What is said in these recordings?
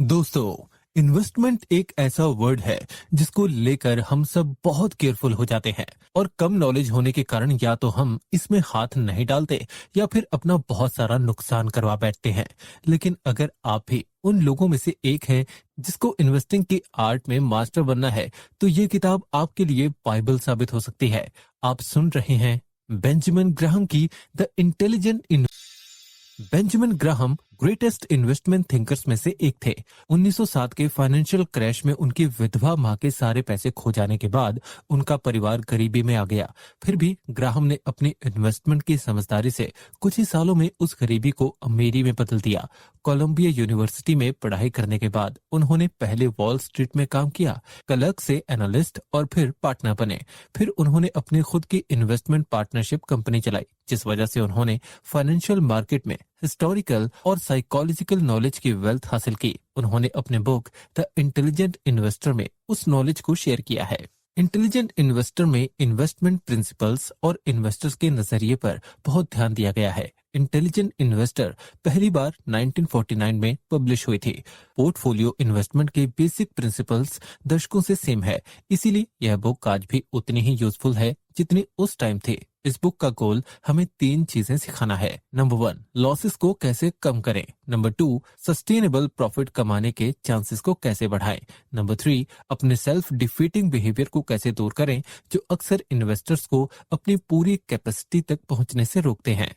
दोस्तों, इन्वेस्टमेंट एक ऐसा वर्ड है जिसको लेकर हम सब बहुत केयरफुल हो जाते हैं और कम नॉलेज होने के कारण या तो हम इसमें हाथ नहीं डालते या फिर अपना बहुत सारा नुकसान करवा बैठते हैं। लेकिन अगर आप भी उन लोगों में से एक हैं जिसको इन्वेस्टिंग की आर्ट में मास्टर बनना है, तो ये किताब आपके लिए बाइबल साबित हो सकती है। आप सुन रहे हैं बेंजामिन ग्राहम की the intelligent. Benjamin Graham greatest investment thinkers में से एक थे। 1907 के फाइनेंशियल क्रैश में उनकी विधवा मां के सारे पैसे खो जाने के बाद उनका परिवार गरीबी में आ गया। फिर भी ग्राहम ने अपनी इन्वेस्टमेंट की समझदारी से कुछ ही सालों में उस गरीबी को अमीरी में बदल दिया। कोलंबिया यूनिवर्सिटी में पढ़ाई करने के बाद उन्होंने पहले वॉल स्ट्रीट में काम किया, क्लर्क से एनालिस्ट और फिर पार्टनर बने। फिर उन्होंने अपनी खुद की इन्वेस्टमेंट पार्टनरशिप कंपनी चलाई, जिस वजह से उन्होंने फाइनेंशियल मार्केट में हिस्टोरिकल और साइकोलॉजिकल नॉलेज की वेल्थ हासिल की। उन्होंने अपने बुक द इंटेलिजेंट इन्वेस्टर में उस नॉलेज को शेयर किया है। इंटेलिजेंट इन्वेस्टर में इन्वेस्टमेंट प्रिंसिपल्स और इन्वेस्टर्स के नजरिए पर बहुत ध्यान दिया गया है। इंटेलिजेंट इन्वेस्टर पहली बार 1949 में पब्लिश हुई थी। पोर्टफोलियो इन्वेस्टमेंट के बेसिक प्रिंसिपल्स दशकों से सेम है, इसीलिए यह बुक आज भी उतनी ही यूजफुल है जितनी उस टाइम थी। इस बुक का गोल हमें 3 चीजें सिखाना है। नंबर 1, लॉसेस को कैसे कम करें। नंबर 2, सस्टेनेबल प्रॉफिट कमाने के चांसेस को कैसे बढ़ाएं। नंबर 3, अपने सेल्फ डिफीटिंग बिहेवियर को कैसे दूर करें जो अक्सर इन्वेस्टर्स को अपनी पूरी कैपेसिटी तक पहुंचने से रोकते हैं।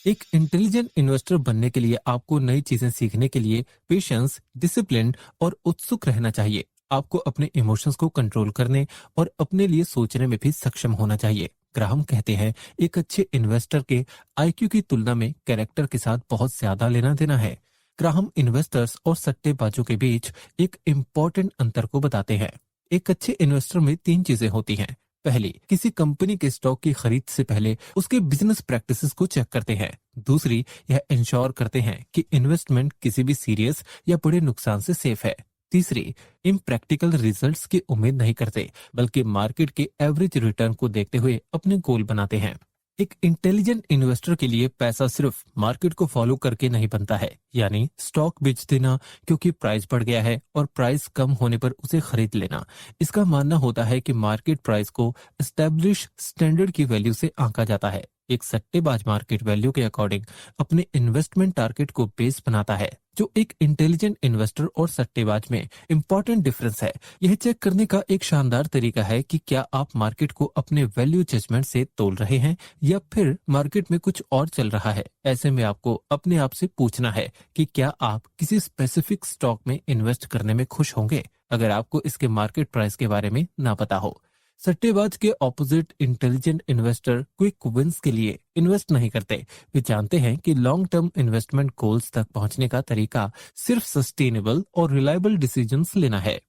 एक इंटेलिजेंट इन्वेस्टर बनने के लिए आपको नई चीजें सीखने के लिए पेशेंस, डिसिप्लिन और उत्सुक रहना चाहिए। आपको अपने इमोशंस को कंट्रोल करने और अपने लिए सोचने में भी सक्षम होना चाहिए। ग्राहम कहते हैं, एक अच्छे इन्वेस्टर के आईक्यू की तुलना में कैरेक्टर के साथ बहुत ज्यादा लेना देना है। ग्राहम इन्वेस्टर्स और सट्टेबाजों के बीच एक इम्पोर्टेंट अंतर को बताते हैं। एक अच्छे इन्वेस्टर में 3 चीजें होती हैं। पहली, किसी कंपनी के स्टॉक की खरीद से पहले उसके बिजनेस प्रैक्टिसेस को चेक करते हैं। दूसरी, यह इंश्योर करते हैं कि इन्वेस्टमेंट किसी भी सीरियस या बड़े नुकसान से सेफ है। तीसरी, इम्प्रैक्टिकल रिजल्ट्स की उम्मीद नहीं करते, बल्कि मार्केट के एवरेज रिटर्न को देखते हुए अपने गोल बनाते हैं। एक इंटेलिजेंट इन्वेस्टर के लिए पैसा सिर्फ मार्केट को फॉलो करके नहीं बनता है, यानी स्टॉक बेच देना क्योंकि प्राइस बढ़ गया है और प्राइस कम होने पर उसे खरीद लेना। इसका मानना होता है कि मार्केट प्राइस को एस्टेब्लिश स्टैंडर्ड की वैल्यू से आंका जाता है। एक सट्टेबाज मार्केट वैल्यू के अकॉर्डिंग अपने इन्वेस्टमेंट टारगेट को बेस बनाता है। जो एक इंटेलिजेंट इन्वेस्टर और सट्टेबाज में इंपॉर्टेंट डिफरेंस है, यह चेक करने का एक शानदार तरीका है कि क्या आप मार्केट को अपने वैल्यू जजमेंट से तोल रहे हैं या फिर मार्केट में कुछ और चल रहा है। ऐसे में आपको अपने आप से पूछना है कि क्या आप किसी स्पेसिफिक स्टॉक में इन्वेस्ट करने में खुश होंगे अगर आपको इसके मार्केट प्राइस के बारे में ना पता हो। सट्टेबाज के opposite intelligent investor quick wins के लिए इन्वेस्ट नहीं करते। वे जानते हैं कि लॉन्ग टर्म इन्वेस्टमेंट गोल्स तक पहुंचने का तरीका सिर्फ सस्टेनेबल और रिलायबल डिसीजंस लेना है।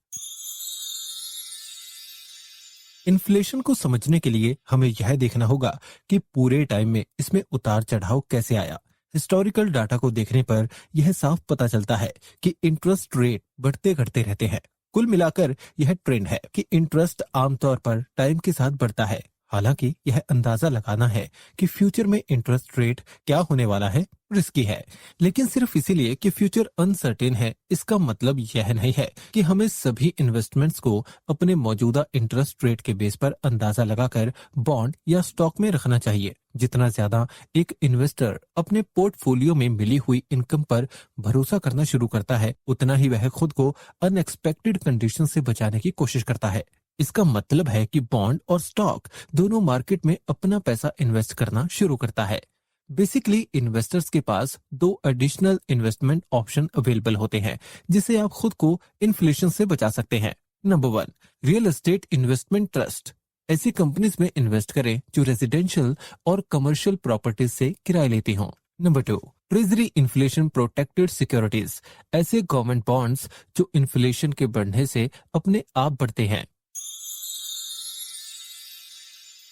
इन्फ्लेशन को समझने के लिए हमें यह देखना होगा कि पूरे टाइम में इसमें उतार चढ़ाव कैसे आया। हिस्टोरिकल डाटा को देखने पर यह साफ पता चलता है कि इंटरेस्ट रेट बढ़ते घटते रहते हैं। कुल मिलाकर यह ट्रेंड है कि इंटरेस्ट आमतौर पर टाइम के साथ बढ़ता है। हालांकि यह अंदाजा लगाना है कि फ्यूचर में इंटरेस्ट रेट क्या होने वाला है रिस्की है, लेकिन सिर्फ इसीलिए कि फ्यूचर अनसर्टेन है इसका मतलब यह नहीं है कि हमें सभी इन्वेस्टमेंट्स को अपने मौजूदा इंटरेस्ट रेट के बेस पर अंदाजा लगाकर बॉन्ड या स्टॉक में रखना चाहिए। जितना ज्यादा एक इन्वेस्टर अपने पोर्टफोलियो में मिली हुई इनकम पर भरोसा करना शुरू करता है, उतना ही वह खुद को अनएक्सपेक्टेड कंडीशन से बचाने की कोशिश करता है। इसका मतलब है कि बॉन्ड और स्टॉक दोनों मार्केट में अपना पैसा इन्वेस्ट करना शुरू करता है। बेसिकली इन्वेस्टर्स के पास 2 एडिशनल इन्वेस्टमेंट ऑप्शन अवेलेबल होते हैं जिसे आप खुद को इन्फ्लेशन से बचा सकते हैं। Number 1, real estate investment trust. ऐसी कंपनीज में इन्वेस्ट करें जो रेजिडेंशियल और कमर्शियल प्रॉपर्टीज से किराए लेती हों। Number 2, treasury inflation protected securities. ऐसे गवर्नमेंट बॉन्ड्स जो इन्फ्लेशन के बढ़ने से अपने आप बढ़ते हैं।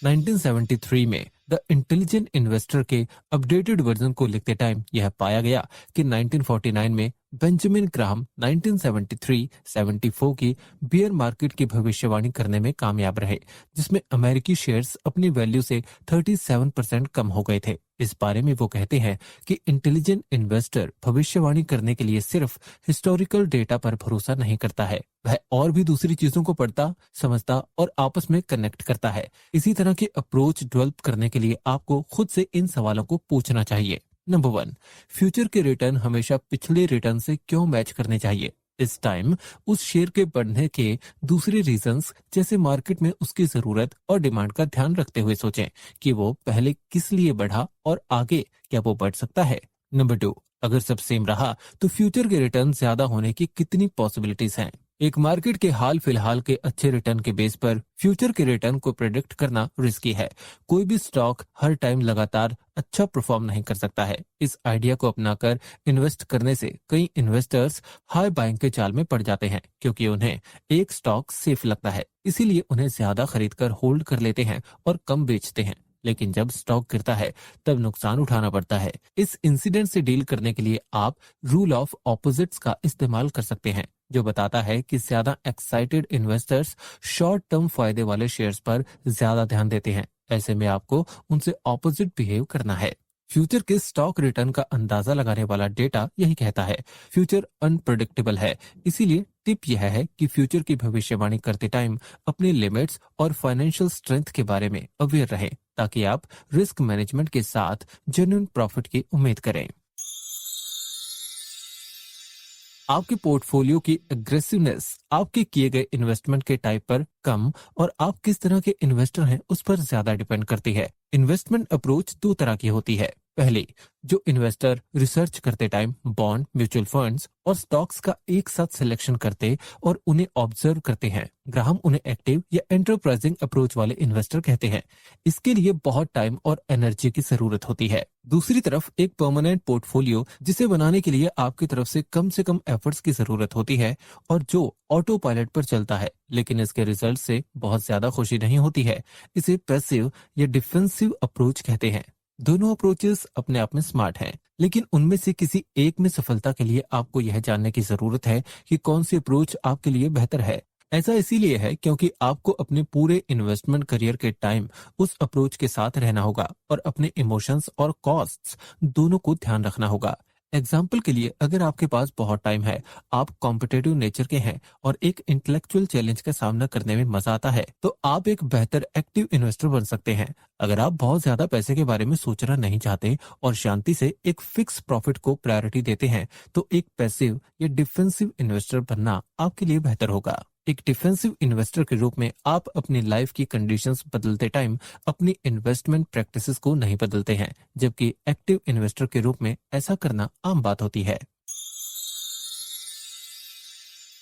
1973 में द इंटेलिजेंट इन्वेस्टर के अपडेटेड वर्जन को लिखते टाइम यह पाया गया कि 1949 में बेंजामिन ग्राहम 1973-74 की बियर मार्केट की भविष्यवाणी करने में कामयाब रहे, जिसमें अमेरिकी शेयर्स अपनी वैल्यू से 37% कम हो गए थे। इस बारे में वो कहते हैं कि इंटेलिजेंट इन्वेस्टर भविष्यवाणी करने के लिए सिर्फ हिस्टोरिकल डेटा पर भरोसा नहीं करता है, वह और भी दूसरी चीजों को पढ़ता, समझता और आपस में कनेक्ट करता है। इसी तरह के अप्रोच डेवलप करने के लिए आपको खुद से इन सवालों को पूछना चाहिए। नंबर 1, फ्यूचर के रिटर्न हमेशा पिछले रिटर्न से क्यों मैच करने चाहिए? इस टाइम उस शेयर के बढ़ने के दूसरे रीजंस जैसे मार्केट में उसकी जरूरत और डिमांड का ध्यान रखते हुए सोचें कि वो पहले किस लिए बढ़ा और आगे क्या वो बढ़ सकता है। नंबर 2, अगर सब सेम रहा तो फ्यूचर के रिटर्न ज्यादा होने की कितनी पॉसिबिलिटीज हैं? एक मार्केट के हाल फिलहाल के अच्छे रिटर्न के बेस पर फ्यूचर के रिटर्न को प्रेडिक्ट करना रिस्की है। कोई भी स्टॉक हर टाइम लगातार अच्छा परफॉर्म नहीं कर सकता है। इस आइडिया को अपनाकर इन्वेस्ट करने से कई इन्वेस्टर्स हाई बाइंग के जाल में पड़ जाते हैं, क्योंकि उन्हें एक स्टॉक सेफ लगता है, इसीलिए उन्हें ज्यादा खरीदकर होल्ड कर लेते हैं और कम बेचते हैं। लेकिन जब स्टॉक गिरता है तब नुकसान उठाना पड़ता है। इस इंसिडेंट से डील करने के लिए आप रूल ऑफ ऑपोजिट्स का इस्तेमाल कर सकते हैं, जो बताता है कि ज्यादा एक्साइटेड इन्वेस्टर्स शॉर्ट टर्म फायदे वाले शेयर्स पर ज्यादा ध्यान देते हैं। ऐसे में आपको उनसे ऑपोजिट बिहेव करना है। फ्यूचर के स्टॉक रिटर्न का अंदाजा लगाने वाला डेटा यही कहता है। फ्यूचर अनप्रेडिक्टेबल है, इसीलिए टिप यह है कि फ्यूचर की भविष्यवाणी करते टाइम अपने लिमिट्स और फाइनेंशियल स्ट्रेंथ के बारे में अवेयर रहें, ताकि आप रिस्क मैनेजमेंट के साथ जेन्युइन प्रॉफिट की उम्मीद करें। आपके पोर्टफोलियो की एग्रेसिवनेस आपके किए गए इन्वेस्टमेंट के टाइप पर कम और आप किस तरह के इन्वेस्टर हैं उस पर ज्यादा डिपेंड करती है। इन्वेस्टमेंट अप्रोच दो तरह की होती है। पहले, जो इन्वेस्टर रिसर्च करते टाइम बॉन्ड, म्यूचुअल फंड्स और स्टॉक्स का एक साथ सिलेक्शन करते और उन्हें ऑब्जर्व करते हैं, ग्राहम उन्हें एक्टिव या एंटरप्राइजिंग अप्रोच वाले इन्वेस्टर कहते हैं। इसके लिए बहुत टाइम और एनर्जी की जरूरत होती है। दूसरी तरफ एक परमानेंट पोर्टफोलियो जिसे बनाने के लिए आपकी तरफ से कम एफर्ट्स की जरूरत होती है और जो ऑटो पायलट पर चलता है, लेकिन इसके रिजल्ट से बहुत ज्यादा खुशी नहीं होती है, इसे पैसिव या डिफेंसिव अप्रोच कहते हैं। दोनों अप्रोचेस अपने आप में स्मार्ट हैं, लेकिन उनमें से किसी एक में सफलता के लिए आपको यह जानने की जरूरत है कि कौन सी अप्रोच आपके लिए बेहतर है। ऐसा इसीलिए है क्योंकि आपको अपने पूरे इन्वेस्टमेंट करियर के टाइम उस अप्रोच के साथ रहना होगा और अपने इमोशंस और कॉस्ट्स दोनों को ध्यान रखना होगा। एग्जाम्पल के लिए, अगर आपके पास बहुत टाइम है, आप कॉम्पिटेटिव नेचर के हैं और एक इंटेलेक्चुअल चैलेंज का सामना करने में मजा आता है, तो आप एक बेहतर एक्टिव इन्वेस्टर बन सकते हैं। अगर आप बहुत ज्यादा पैसे के बारे में सोचना नहीं चाहते और शांति से एक फिक्स प्रॉफिट को प्रायोरिटी देते हैं, तो एक पैसिव या डिफेंसिव इन्वेस्टर बनना आपके लिए बेहतर होगा। एक डिफेंसिव इन्वेस्टर के रूप में आप अपनी लाइफ की कंडीशंस बदलते टाइम अपनी इन्वेस्टमेंट प्रैक्टिसेस को नहीं बदलते हैं, जबकि एक्टिव इन्वेस्टर के रूप में ऐसा करना आम बात होती है।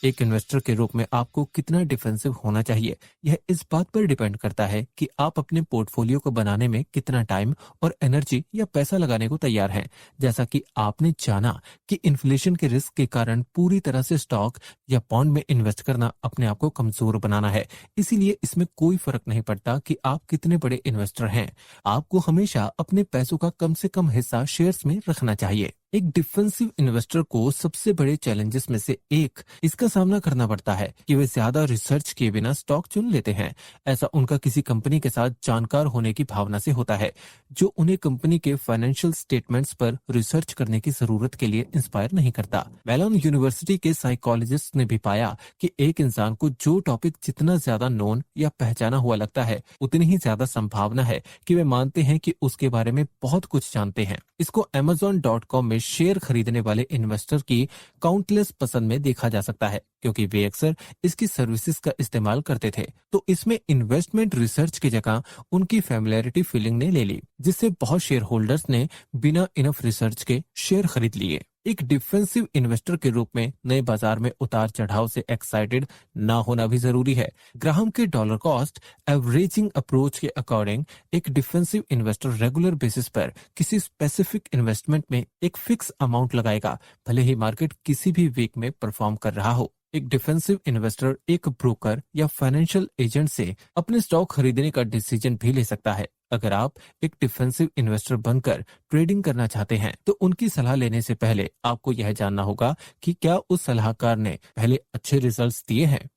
एक इन्वेस्टर के रूप में आपको कितना डिफेंसिव होना चाहिए, यह इस बात पर डिपेंड करता है कि आप अपने पोर्टफोलियो को बनाने में कितना टाइम और एनर्जी या पैसा लगाने को तैयार हैं। जैसा कि आपने जाना कि इन्फ्लेशन के रिस्क के कारण पूरी तरह से स्टॉक या बॉन्ड में इन्वेस्ट करना अपने आप को कमजोर बनाना है, इसीलिए इसमें कोई फर्क नहीं पड़ता कि आप कितने बड़े इन्वेस्टर हैं। आपको हमेशा अपने पैसों का कम से कम हिस्सा शेयर्स में रखना चाहिए। एक डिफेंसिव इन्वेस्टर को सबसे बड़े चैलेंजेस में से एक इसका सामना करना पड़ता है कि वे ज्यादा रिसर्च किए बिना स्टॉक चुन लेते हैं। ऐसा उनका किसी कंपनी के साथ जानकार होने की भावना से होता है, जो उन्हें कंपनी के फाइनेंशियल स्टेटमेंट्स पर रिसर्च करने की जरूरत के लिए इंस्पायर नहीं करता। मेलन यूनिवर्सिटी के साइकोलॉजिस्ट ने भी पाया कि एक इंसान को जो टॉपिक जितना ज्यादा नोन या पहचाना हुआ लगता है, उतनी ही ज्यादा संभावना है कि वे मानते हैं कि उसके बारे में बहुत कुछ जानते हैं। इसको Amazon.com में शेयर खरीदने वाले इन्वेस्टर की काउंटलेस पसंद में देखा जा सकता है, क्योंकि वे अक्सर इसकी सर्विसेज का इस्तेमाल करते थे। तो इसमें इन्वेस्टमेंट रिसर्च की जगह उनकी फैमिलियरिटी फीलिंग ने ले ली, जिससे बहुत शेयर होल्डर्स ने बिना इनफ रिसर्च के शेयर खरीद लिए। एक डिफेंसिव इन्वेस्टर के रूप में नए बाजार में उतार चढ़ाव से एक्साइटेड ना होना भी जरूरी है। ग्राहम के डॉलर कॉस्ट एवरेजिंग अप्रोच के अकॉर्डिंग एक डिफेंसिव इन्वेस्टर रेगुलर बेसिस पर किसी स्पेसिफिक इन्वेस्टमेंट में एक फिक्स अमाउंट लगाएगा, भले ही मार्केट किसी भी वीक में परफॉर्म कर रहा हो। एक डिफेंसिव इन्वेस्टर एक ब्रोकर या फाइनेंशियल एजेंट से अपने स्टॉक खरीदने का डिसीजन भी ले सकता है। अगर आप एक डिफेंसिव इन्वेस्टर बनकर ट्रेडिंग करना चाहते हैं, तो उनकी सलाह लेने से पहले आपको यह जानना होगा कि क्या उस सलाहकार ने पहले अच्छे रिजल्ट्स दिए हैं।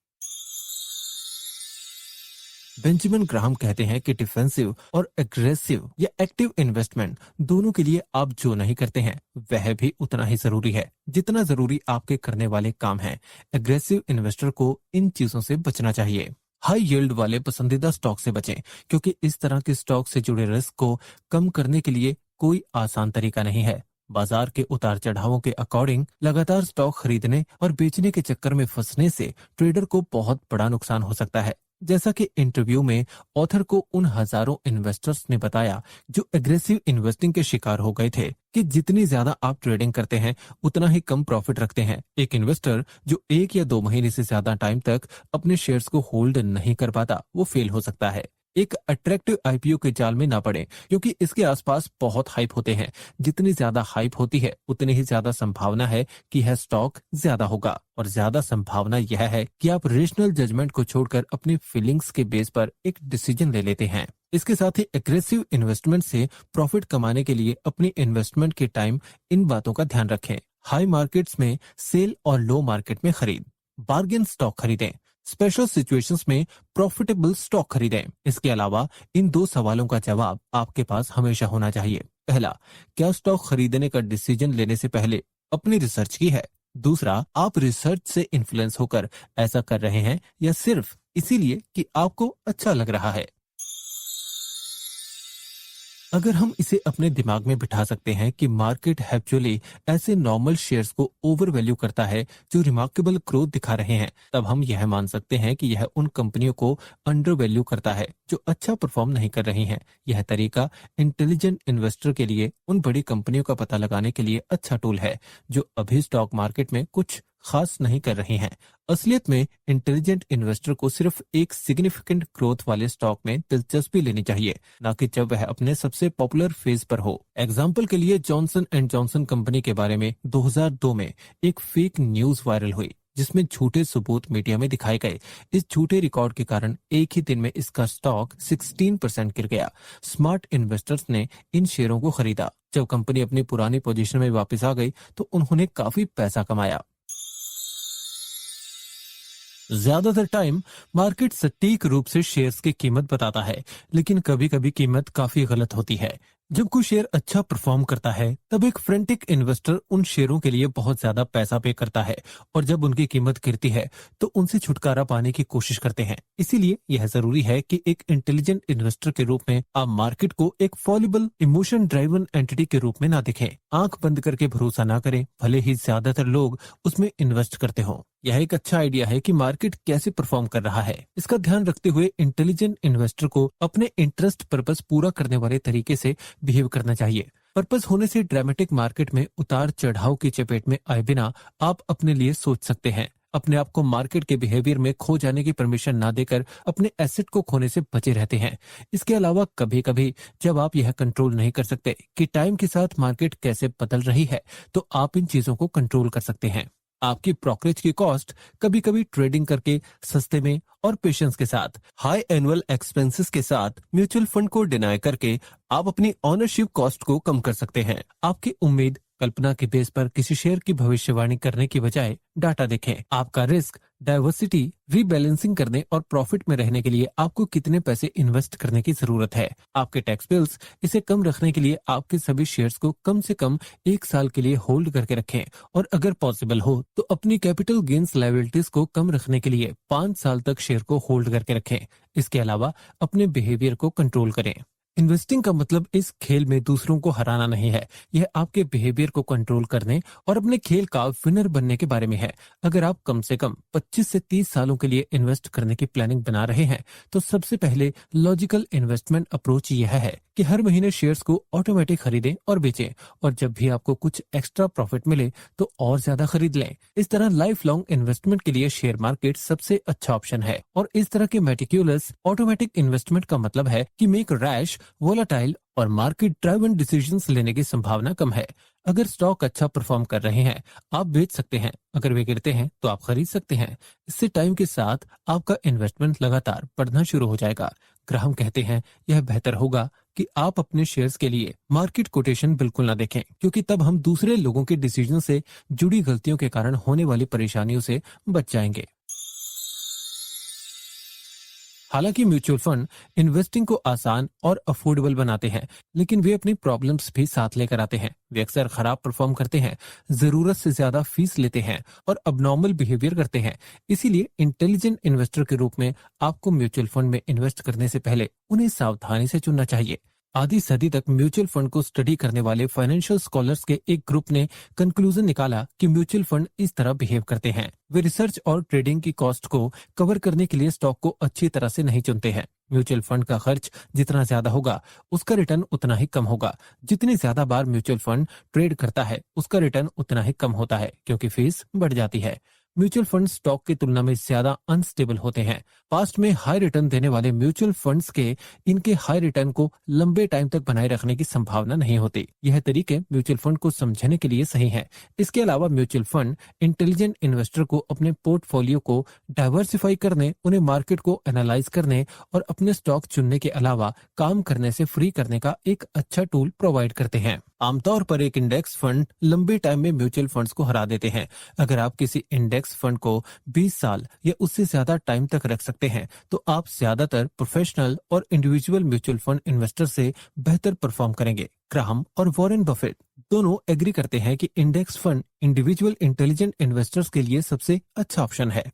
बेंजामिन ग्राहम कहते हैं कि डिफेंसिव और एग्रेसिव या एक्टिव इन्वेस्टमेंट दोनों के लिए आप जो नहीं करते हैं वह भी उतना ही जरूरी है जितना जरूरी आपके करने वाले काम हैं। एग्रेसिव इन्वेस्टर को इन चीजों से बचना चाहिए। हाई यील्ड वाले पसंदीदा स्टॉक से बचें, क्योंकि इस तरह के स्टॉक से जुड़े रिस्क को कम करने के लिए कोई आसान तरीका नहीं है। बाजार के उतार चढ़ावों के अकॉर्डिंग लगातार स्टॉक खरीदने और बेचने के चक्कर में फंसने से ट्रेडर को बहुत बड़ा नुकसान हो सकता है। जैसा कि इंटरव्यू में ऑथर को उन हजारों इन्वेस्टर्स ने बताया जो एग्रेसिव इन्वेस्टिंग के शिकार हो गए थे कि जितनी ज्यादा आप ट्रेडिंग करते हैं उतना ही कम प्रॉफिट रखते हैं। एक इन्वेस्टर जो 1 या 2 महीने से ज्यादा टाइम तक अपने शेयर्स को होल्ड नहीं कर पाता वो फेल हो सकता है। एक अट्रैक्टिव आईपीओ के जाल में ना पड़े, क्योंकि इसके आसपास बहुत हाइप होते हैं। जितनी ज्यादा हाइप होती है उतनी ही ज्यादा संभावना है कि यह स्टॉक ज्यादा होगा, और ज्यादा संभावना यह है कि आप रेशनल जजमेंट को छोड़कर अपनी फीलिंग्स के बेस पर एक डिसीजन ले लेते हैं। इसके साथ ही एग्रेसिव इन्वेस्टमेंट से प्रॉफिट कमाने के लिए अपनी इन्वेस्टमेंट के टाइम इन बातों का ध्यान रखें। हाई मार्केट्स में सेल और लो मार्केट में खरीद, बार्गेन स्टॉक खरीदें, स्पेशल सिचुएशंस में प्रॉफिटेबल स्टॉक खरीदें। इसके अलावा इन 2 सवालों का जवाब आपके पास हमेशा होना चाहिए। पहला, क्या स्टॉक खरीदने का डिसीजन लेने से पहले अपनी रिसर्च की है? दूसरा, आप रिसर्च से इन्फ्लुएंस होकर ऐसा कर रहे हैं या सिर्फ इसीलिए कि आपको अच्छा लग रहा है? अगर हम इसे अपने दिमाग में बिठा सकते हैं कि मार्केट एक्चुअली ऐसे नॉर्मल शेयर्स को ओवर वैल्यू करता है जो रिमार्केबल ग्रोथ दिखा रहे हैं, तब हम यह मान सकते हैं कि यह उन कंपनियों को अंडर वैल्यू करता है जो अच्छा परफॉर्म नहीं कर रही हैं। यह तरीका इंटेलिजेंट इन्वेस्टर के लिए उन बड़ी कंपनियों का पता लगाने के लिए अच्छा टूल है जो अभी स्टॉक मार्केट में कुछ खास नहीं कर रही हैं। असलियत में इंटेलिजेंट इन्वेस्टर को सिर्फ एक सिग्निफिकेंट ग्रोथ वाले स्टॉक में दिलचस्पी लेनी चाहिए, न कि जब वह अपने सबसे पॉपुलर फेज पर हो। एग्जाम्पल के लिए जॉनसन एंड जॉनसन कंपनी के बारे में 2002 में एक फेक न्यूज वायरल हुई जिसमें झूठे सबूत मीडिया में दिखाए गए। इस झूठे रिकॉर्ड के कारण एक ही दिन में इसका स्टॉक 16% गिर गया। स्मार्ट इन्वेस्टर्स ने इन शेयरों को खरीदा। जब कंपनी अपनी पुरानी पोजीशन में वापस आ गई तो उन्होंने काफी पैसा कमाया। ज्यादातर टाइम मार्केट सटीक रूप से शेयर्स की कीमत बताता है, लेकिन कभी कभी कीमत काफी गलत होती है। जब कोई शेयर अच्छा परफॉर्म करता है तब एक फ्रेंटिक इन्वेस्टर उन शेयरों के लिए बहुत ज्यादा पैसा पे करता है, और जब उनकी कीमत गिरती है तो उनसे छुटकारा पाने की कोशिश करते हैं। इसीलिए यह जरूरी है कि एक इंटेलिजेंट इन्वेस्टर के रूप में आप मार्केट को एक फॉलिबल इमोशन ड्राइवन एंटिटी के रूप में ना देखें। आंख बंद करके भरोसा ना करें, भले ही ज्यादातर लोग उसमें इन्वेस्ट करते हों। यह एक अच्छा आइडिया है कि मार्केट कैसे परफॉर्म कर रहा है। इसका ध्यान रखते हुए इंटेलिजेंट इन्वेस्टर को अपने इंटरेस्ट पर्पस पूरा करने वाले तरीके से बिहेव करना चाहिए। पर्पस होने से ड्रामेटिक मार्केट में उतार चढ़ाव की चपेट में आए बिना आप अपने लिए सोच सकते हैं। अपने आप को मार्केट के बिहेवियर में खो जाने की परमिशन ना देकर अपने एसेट को खोने से बचे रहते हैं। इसके अलावा कभी कभी जब आप यह कंट्रोल नहीं कर सकते कि टाइम के साथ मार्केट कैसे बदल रही है, तो आप इन चीजों को कंट्रोल कर सकते हैं। आपकी ब्रोकरेज की कॉस्ट कभी कभी ट्रेडिंग करके सस्ते में और पेशेंस के साथ हाई एनुअल एक्सपेंसेस के साथ म्यूचुअल फंड को डिनाय करके आप अपनी ओनरशिप कॉस्ट को कम कर सकते हैं। आपकी उम्मीद कल्पना के बेस पर किसी शेयर की भविष्यवाणी करने की बजाय डाटा देखें। आपका रिस्क डाइवर्सिटी रीबैलेंसिंग करने और प्रॉफिट में रहने के लिए आपको कितने पैसे इन्वेस्ट करने की जरूरत है। आपके टैक्स बिल्स इसे कम रखने के लिए आपके सभी शेयर्स को कम से कम 1 साल के लिए होल्ड करके रखें, और अगर पॉसिबल हो तो अपनी कैपिटल गेन्स लायबिलिटीज को कम रखने के लिए 5 साल तक शेयर को होल्ड करके रखें। इसके अलावा अपने बिहेवियर को कंट्रोल करें। इन्वेस्टिंग का मतलब इस खेल में दूसरों को हराना नहीं है, यह आपके बिहेवियर को कंट्रोल करने और अपने खेल का विनर बनने के बारे में है। अगर आप कम से कम 25 से 30 सालों के लिए इन्वेस्ट करने की प्लानिंग बना रहे हैं तो सबसे पहले लॉजिकल इन्वेस्टमेंट अप्रोच यह है कि हर महीने शेयर्स को ऑटोमेटिक खरीदें और बेचें, और जब भी आपको कुछ एक्स्ट्रा प्रॉफिट मिले तो और ज्यादा खरीद लें। इस तरह लाइफ लॉन्ग इन्वेस्टमेंट के लिए शेयर मार्केट सबसे अच्छा ऑप्शन है। और इस तरह के मेटिक्यूलस ऑटोमेटिक इन्वेस्टमेंट का मतलब है कि मेक रैश, वोलाटाइल और मार्केट ड्राइवन डिसीजंस लेने की संभावना कम है। अगर स्टॉक अच्छा परफॉर्म कर रहे हैं आप बेच सकते हैं, अगर वे गिरते हैं तो आप खरीद सकते हैं। इससे टाइम के साथ आपका इन्वेस्टमेंट लगातार बढ़ना शुरू हो जाएगा। ग्राहम कहते हैं यह बेहतर होगा कि आप अपने शेयर्स के लिए मार्केट कोटेशन बिल्कुल ना देखें, क्योंकि तब हम दूसरे लोगों के डिसीजन से जुड़ी गलतियों के कारण होने वाली परेशानियों से बच जाएंगे। हालांकि म्यूचुअल फंड इन्वेस्टिंग को आसान और अफोर्डेबल बनाते हैं, लेकिन वे अपनी प्रॉब्लम्स भी साथ लेकर आते हैं। वे अक्सर खराब परफॉर्म करते हैं, जरूरत से ज्यादा फीस लेते हैं और अबनॉर्मल बिहेवियर करते हैं। इसीलिए इंटेलिजेंट इन्वेस्टर के रूप में आपको म्यूचुअल फंड में इन्वेस्ट करने से पहले उन्हें सावधानी से चुनना चाहिए। आधी सदी तक म्यूचुअल फंड को स्टडी करने वाले फाइनेंशियल स्कॉलर्स के एक ग्रुप ने कंक्लूजन निकाला कि म्यूचुअल फंड इस तरह बिहेव करते हैं। वे रिसर्च और ट्रेडिंग की कॉस्ट को कवर करने के लिए स्टॉक को अच्छी तरह से नहीं चुनते हैं। म्यूचुअल फंड का खर्च जितना ज्यादा होगा, उसका रिटर्न उतना ही कम होगा। जितनी ज्यादा बार म्यूचुअल फंड ट्रेड करता है, उसका रिटर्न उतना ही कम होता है, क्योंकि फीस बढ़ जाती है। म्यूचुअल फंड स्टॉक की तुलना में ज्यादा अनस्टेबल होते हैं। पास्ट में हाई रिटर्न देने वाले म्यूचुअल फंड्स के इनके हाई रिटर्न को लंबे टाइम तक बनाए रखने की संभावना नहीं होती। यह तरीके म्यूचुअल फंड को समझने के लिए सही है। इसके अलावा म्यूचुअल फंड इंटेलिजेंट इन्वेस्टर को अपने पोर्टफोलियो को डाइवर्सिफाई करने, उन्हें मार्केट को एनालाइज करने और अपने स्टॉक चुनने के अलावा काम करने से फ्री करने का एक अच्छा टूल प्रोवाइड करते हैं। आमतौर पर एक इंडेक्स फंड लंबे टाइम में म्यूचुअल फंड्स को हरा देते हैं। अगर आप किसी इंडेक्स फंड को 20 साल या उससे ज्यादा टाइम तक रख सकते हैं, तो आप ज्यादातर प्रोफेशनल और इंडिविजुअल म्यूचुअल फंड इन्वेस्टर से बेहतर परफॉर्म करेंगे। ग्राहम और वॉरेन बफेट दोनों एग्री करते हैं कि index fund individual intelligent investors के लिए सबसे अच्छा ऑप्शन है।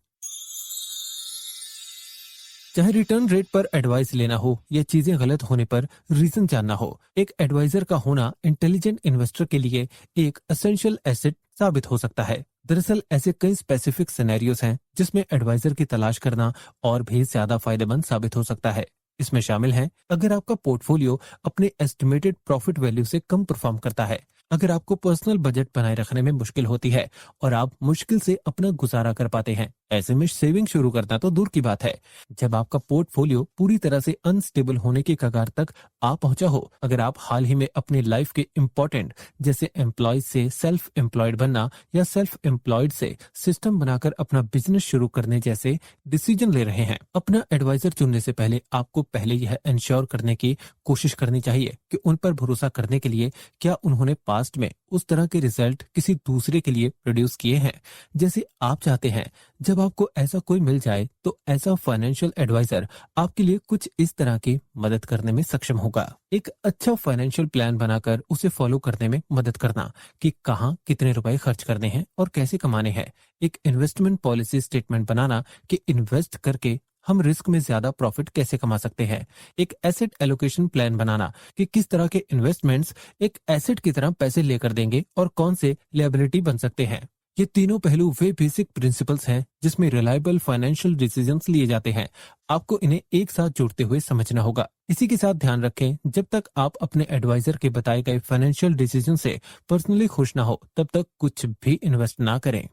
चाहे रिटर्न रेट पर एडवाइस लेना हो या चीजें गलत होने पर रीजन जानना हो, एक एडवाइजर का होना इंटेलिजेंट इन्वेस्टर के लिए एक एसेंशियल एसेट साबित हो सकता है। दरअसल ऐसे कई स्पेसिफिक सिनेरियोज हैं जिसमें एडवाइजर की तलाश करना और भी ज्यादा फायदेमंद साबित हो सकता है। इसमें शामिल है अगर आपका पोर्टफोलियो अपने एस्टिमेटेड प्रॉफिट वैल्यू से कम परफॉर्म करता है, अगर आपको पर्सनल बजट बनाए रखने में मुश्किल होती है और आप मुश्किल से अपना गुजारा कर पाते हैं। ऐसे में सेविंग शुरू करना तो दूर की बात है। जब आपका पोर्टफोलियो पूरी तरह से अनस्टेबल होने की कगार तक आ पहुंचा हो, अगर आप हाल ही में अपनी लाइफ के इम्पोर्टेंट जैसे एम्प्लॉय से सेल्फ एम्प्लॉयड बनना या सेल्फ एम्प्लॉयड से सिस्टम बनाकर अपना बिजनेस शुरू करने जैसे डिसीजन ले रहे हैं, अपना एडवाइजर चुनने से पहले आपको पहले यह इंश्योर करने की कोशिश करनी चाहिए कि उन पर भरोसा करने के लिए क्या उन्होंने पास्ट में उस तरह के रिजल्ट किसी दूसरे के लिए प्रोड्यूस किए हैं जैसे आप चाहते हैं। जब आपको ऐसा कोई मिल जाए तो ऐसा फाइनेंशियल एडवाइजर आपके लिए कुछ इस तरह की मदद करने में सक्षम होगा। एक अच्छा फाइनेंशियल प्लान बनाकर उसे फॉलो करने में मदद करना कि कहाँ कितने रुपए खर्च करने हैं और कैसे कमाने हैं। एक इन्वेस्टमेंट पॉलिसी स्टेटमेंट बनाना कि इन्वेस्ट करके हम रिस्क में ज्यादा प्रॉफिट कैसे कमा सकते हैं। एक एसेट एलोकेशन प्लान बनाना कि किस तरह के इन्वेस्टमेंट्स एक एसेट की तरह पैसे लेकर देंगे और कौन से लायबिलिटी बन सकते हैं। ये तीनों पहलू वे बेसिक प्रिंसिपल्स हैं जिसमें रिलायबल फाइनेंशियल डिसीजंस लिए जाते हैं। आपको इन्हें एक साथ जोड़ते हुए समझना होगा। इसी के साथ ध्यान रखें, जब तक आप अपने एडवाइजर के बताए गए फाइनेंशियल डिसीजन से पर्सनली खुश ना हो, तब तक कुछ भी इन्वेस्ट ना करें।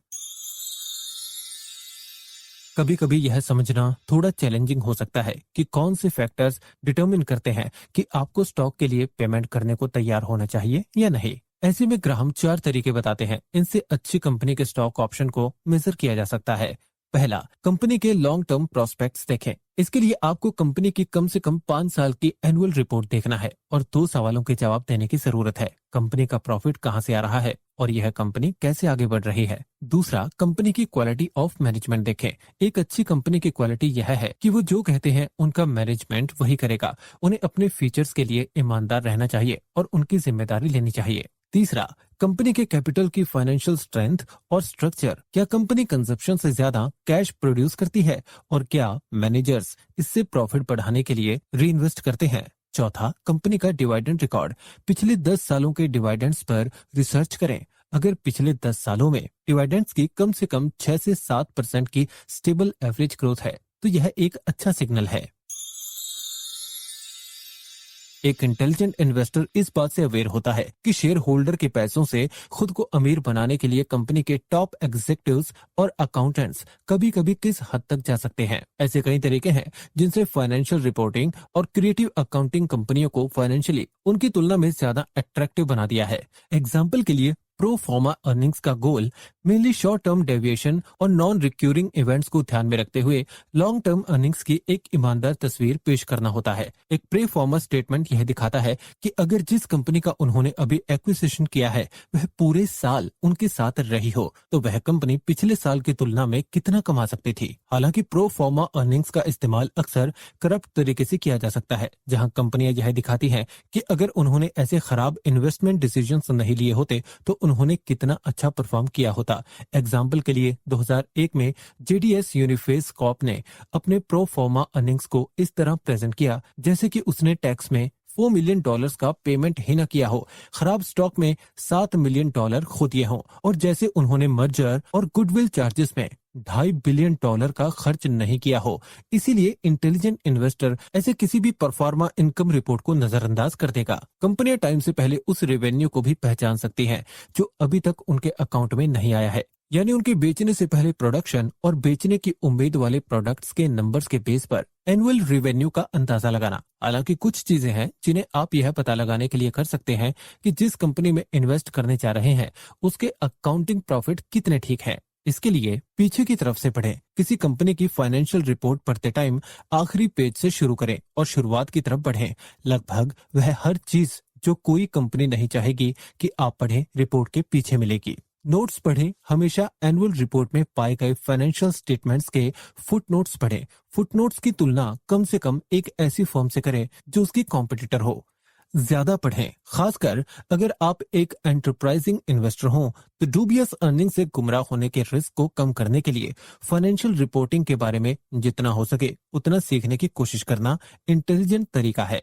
कभी कभी यह समझना थोड़ा चैलेंजिंग हो सकता है कि कौन से फैक्टर्स डिटरमिन करते हैं कि आपको स्टॉक के लिए पेमेंट करने को तैयार होना चाहिए या नहीं। ऐसे में ग्राहम 4 तरीके बताते हैं, इनसे अच्छी कंपनी के स्टॉक ऑप्शन को मेजर किया जा सकता है। पहला, कंपनी के लॉन्ग टर्म प्रोस्पेक्ट्स देखें। इसके लिए आपको कंपनी की कम से कम 5 साल की एनुअल रिपोर्ट देखना है और 2 सवालों के जवाब देने की जरूरत है। कंपनी का प्रॉफिट कहां से आ रहा है और यह कंपनी कैसे आगे बढ़ रही है। दूसरा, कंपनी की क्वालिटी ऑफ मैनेजमेंट देखें। एक अच्छी कंपनी की क्वालिटी यह है कि वो जो कहते हैं उनका मैनेजमेंट वही करेगा। उन्हें अपने फीचर्स के लिए ईमानदार रहना चाहिए और उनकी जिम्मेदारी लेनी चाहिए। तीसरा, कंपनी के कैपिटल की फाइनेंशियल स्ट्रेंथ और स्ट्रक्चर। क्या कंपनी कंजप्शन से ज्यादा कैश प्रोड्यूस करती है और क्या मैनेजर्स इससे प्रॉफिट बढ़ाने के लिए री इन्वेस्ट करते हैं। चौथा, कंपनी का डिविडेंड रिकॉर्ड। पिछले 10 सालों के डिविडेंड्स पर रिसर्च करें। अगर पिछले 10 सालों में डिविडेंड्स की कम से कम 6 से 7% की स्टेबल एवरेज ग्रोथ है तो यह एक अच्छा सिग्नल है। एक इंटेलिजेंट इन्वेस्टर इस बात से अवेयर होता है कि शेयर होल्डर के पैसों से खुद को अमीर बनाने के लिए कंपनी के टॉप एग्जीक्यूटिव्स और अकाउंटेंट्स कभी कभी किस हद तक जा सकते हैं। ऐसे कई तरीके हैं जिनसे फाइनेंशियल रिपोर्टिंग और क्रिएटिव अकाउंटिंग कंपनियों को फाइनेंशियली उनकी तुलना में ज्यादा अट्रैक्टिव बना दिया है। एग्जाम्पल के लिए प्रो फॉर्मा अर्निंग्स का गोल मेनली शॉर्ट टर्म डेविएशन और नॉन रिक्यूरिंग इवेंट्स को ध्यान में रखते हुए लॉन्ग टर्म अर्निंग्स की एक ईमानदार तस्वीर पेश करना होता है। एक प्री फॉर्मा स्टेटमेंट यह दिखाता है कि अगर जिस कंपनी का उन्होंने अभी एक्विजिशन किया है वह पूरे साल उनके साथ रही हो तो वह कंपनी पिछले साल की तुलना में कितना कमा सकती थी। हालांकि प्रो फॉर्मा अर्निंग्स का इस्तेमाल अक्सर करप्ट तरीके से किया जा सकता है, जहां कंपनियां यह दिखाती हैं कि अगर उन्होंने ऐसे खराब इन्वेस्टमेंट डिसीजंस नहीं लिए होते तो उन्होंने कितना अच्छा परफॉर्म किया होता। एग्जाम्पल के लिए 2001 में जेडीएस यूनिफेस कॉर्प ने अपने प्रो फॉर्मा अर्निंग्स को इस तरह प्रेजेंट किया जैसे कि उसने टैक्स में $4 मिलियन का पेमेंट ही न किया हो, खराब स्टॉक में $7 मिलियन खो दिए हों और जैसे उन्होंने मर्जर और गुडविल चार्जेस में $2.5 बिलियन का खर्च नहीं किया हो। इसीलिए इंटेलिजेंट इन्वेस्टर ऐसे किसी भी परफॉर्मा इनकम रिपोर्ट को नजरअंदाज कर देगा। कंपनियां टाइम से पहले उस रेवेन्यू को भी पहचान सकती हैं जो अभी तक उनके अकाउंट में नहीं आया है, यानी उनके बेचने से पहले प्रोडक्शन और बेचने की उम्मीद वाले प्रोडक्ट्स के नंबर्स के बेस पर एनुअल रेवेन्यू का अंदाजा लगाना। हालांकि कुछ चीजें हैं जिन्हें आप यह पता लगाने के लिए कर सकते हैं कि जिस कंपनी में इन्वेस्ट करने जा रहे हैं उसके अकाउंटिंग प्रॉफिट कितने ठीक हैं। इसके लिए पीछे की तरफ से पढ़ें। किसी कंपनी की फाइनेंशियल रिपोर्ट पढ़ते टाइम आखिरी पेज से शुरू करें और शुरुआत की तरफ बढ़ें। लगभग वह हर चीज जो कोई कंपनी नहीं चाहेगी कि आप पढ़ें रिपोर्ट के पीछे मिलेगी। नोट्स पढ़ें। हमेशा एनुअल रिपोर्ट में पाए गए फाइनेंशियल स्टेटमेंट्स के फुटनोट्स पढ़ें। फुटनोट्स की तुलना कम से कम एक ऐसी फर्म से करें जो उसकी कॉम्पिटिटर हो। ज्यादा पढ़ें, खासकर अगर आप एक एंटरप्राइजिंग इन्वेस्टर हो तो डूबियस अर्निंग से गुमराह होने के रिस्क को कम करने के लिए फाइनेंशियल रिपोर्टिंग के बारे में जितना हो सके उतना सीखने की कोशिश करना इंटेलिजेंट तरीका है।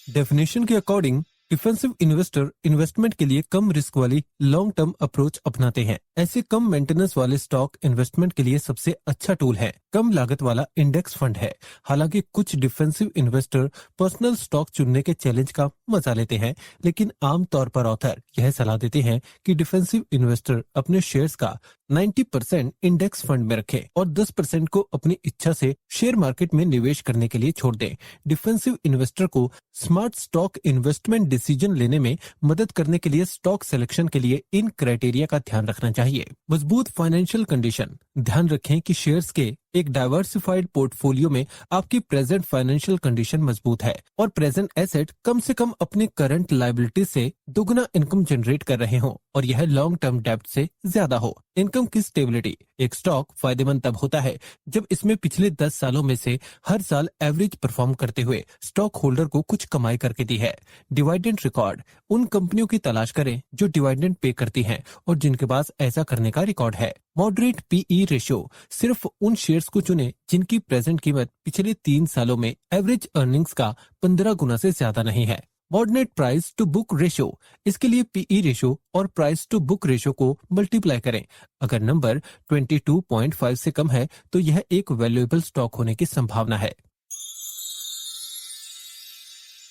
डेफिनेशन के अकॉर्डिंग डिफेंसिव इन्वेस्टर इन्वेस्टमेंट के लिए कम रिस्क वाली लॉन्ग टर्म अप्रोच अपनाते हैं। ऐसे कम मेंटेनेंस वाले स्टॉक इन्वेस्टमेंट के लिए सबसे अच्छा टूल है। कम लागत वाला इंडेक्स फंड है। हालांकि कुछ डिफेंसिव इन्वेस्टर पर्सनल स्टॉक चुनने के चैलेंज का मजा लेते हैं, लेकिन आमतौर पर ऑथर यह सलाह देते हैं कि डिफेंसिव इन्वेस्टर अपने शेयर्स का 90% इंडेक्स फंड में रखें और 10% को अपनी इच्छा से शेयर मार्केट में निवेश करने के लिए छोड़ दें। डिफेंसिव इन्वेस्टर को स्मार्ट स्टॉक इन्वेस्टमेंट डिसीजन लेने में मदद करने के लिए स्टॉक सिलेक्शन के लिए इन क्राइटेरिया का ध्यान रखना चाहिए। मजबूत फाइनेंशियल कंडीशन। ध्यान रखें कि शेयर्स के एक डाइवर्सिफाइड पोर्टफोलियो में आपकी प्रेजेंट फाइनेंशियल कंडीशन मजबूत है और प्रेजेंट एसेट कम से कम अपनी करंट लायबिलिटी से दुगना इनकम जनरेट कर रहे हो और यह लॉन्ग टर्म डेब्ट से ज्यादा हो। इनकम की स्टेबिलिटी। एक स्टॉक फायदेमंद तब होता है जब इसमें पिछले 10 सालों में से हर साल एवरेज परफॉर्म करते हुए स्टॉक होल्डर को कुछ कमाई करके दी है। Dividend record. उन कंपनियों की तलाश करें जो डिविडेंड पे करती हैं और जिनके पास ऐसा करने का रिकॉर्ड है। Moderate PE ratio. सिर्फ उन शेयर्स को चुने जिनकी प्रेजेंट कीमत पिछले 3 सालों में एवरेज अर्निंग्स का 15 गुना से ज्यादा नहीं है। Moderate price to book ratio. इसके लिए पीई रेशियो और प्राइस टू बुक रेशियो को मल्टीप्लाई करें। अगर नंबर 22.5 से कम है तो यह एक वैल्यूएबल स्टॉक होने की संभावना है।